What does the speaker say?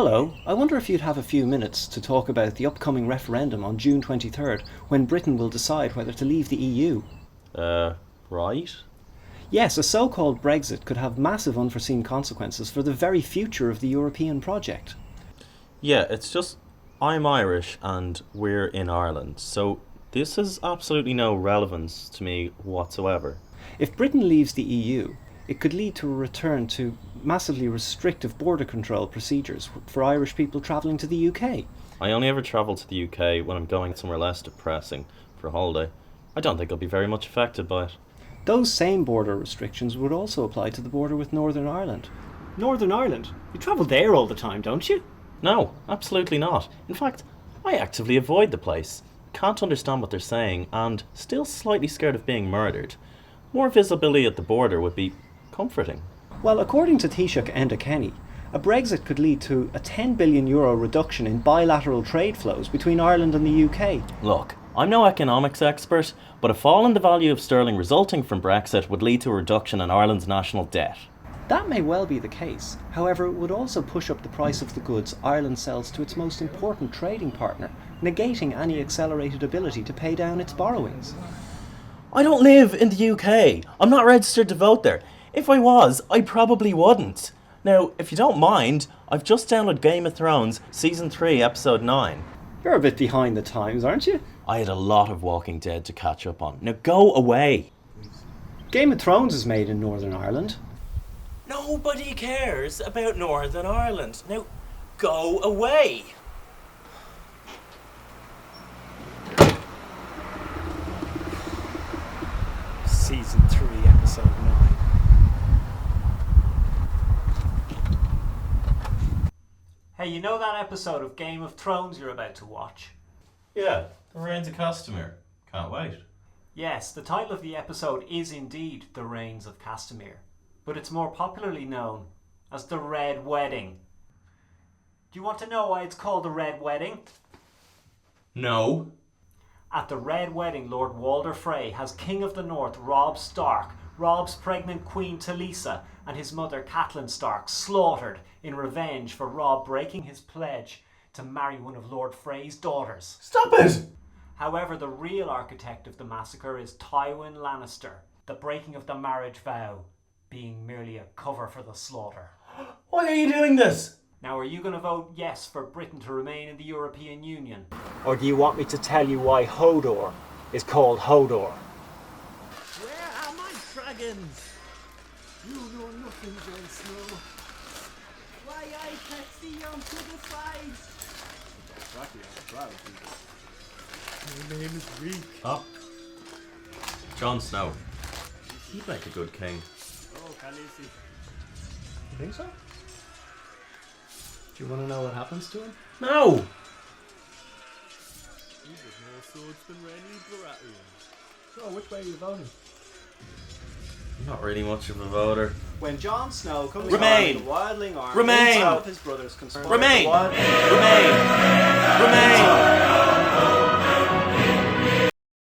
Hello, I wonder if you'd have a few minutes to talk about the upcoming referendum on June 23rd, when Britain will decide whether to leave the EU. Right? Yes, a so-called Brexit could have massive unforeseen consequences for the very future of the European project. Yeah, it's just, I'm Irish and we're in Ireland, so this has absolutely no relevance to me whatsoever. If Britain leaves the EU, it could lead to a return to massively restrictive border control procedures for Irish people travelling to the UK. I only ever travel to the UK when I'm going somewhere less depressing for a holiday. I don't think I'll be very much affected by it. Those same border restrictions would also apply to the border with Northern Ireland. Northern Ireland? You travel there all the time, don't you? No, absolutely not. In fact, I actively avoid the place. Can't understand what they're saying and still slightly scared of being murdered. More visibility at the border would be comforting. Well, according to Taoiseach Enda Kenny, a Brexit could lead to a €10 billion reduction in bilateral trade flows between Ireland and the UK. Look, I'm no economics expert, but a fall in the value of sterling resulting from Brexit would lead to a reduction in Ireland's national debt. That may well be the case. However, it would also push up the price of the goods Ireland sells to its most important trading partner, negating any accelerated ability to pay down its borrowings. I don't live in the UK. I'm not registered to vote there. If I was, I probably wouldn't. Now, if you don't mind, I've just downloaded Game of Thrones Season 3, Episode 9. You're a bit behind the times, aren't you? I had a lot of Walking Dead to catch up on. Now go away. Game of Thrones is made in Northern Ireland. Nobody cares about Northern Ireland. Now go away. Season 3, Episode 9. Hey, you know that episode of Game of Thrones you're about to watch? Yeah, The Reigns of Castamere. Can't wait. Yes, the title of the episode is indeed The Reigns of Castamere, but it's more popularly known as The Red Wedding. Do you want to know why it's called The Red Wedding? No. At the Red Wedding, Lord Walder Frey has King of the North Robb Stark, Robb's pregnant queen Talisa, and his mother Catelyn Stark slaughtered in revenge for Robb breaking his pledge to marry one of Lord Frey's daughters. Stop it! However, the real architect of the massacre is Tywin Lannister, the breaking of the marriage vow being merely a cover for the slaughter. Why are you doing this? Now, are you going to vote yes for Britain to remain in the European Union? Or do you want me to tell you why Hodor is called Hodor? Where are my dragons? You know nothing, Jon Snow. Why I catch the young to the fight? My name is Reek. Oh. Jon Snow. He'd make a good king. Oh, Khaleesi. You think so? Do you want to know what happens to him? No! He was more swords than Renly Baratheon. So, which way are you voting? I'm not really much of a voter. When Jon Snow comes Remain. on the wildling army Remain. of his brothers conspired Remain. the wild- Remain! Remain!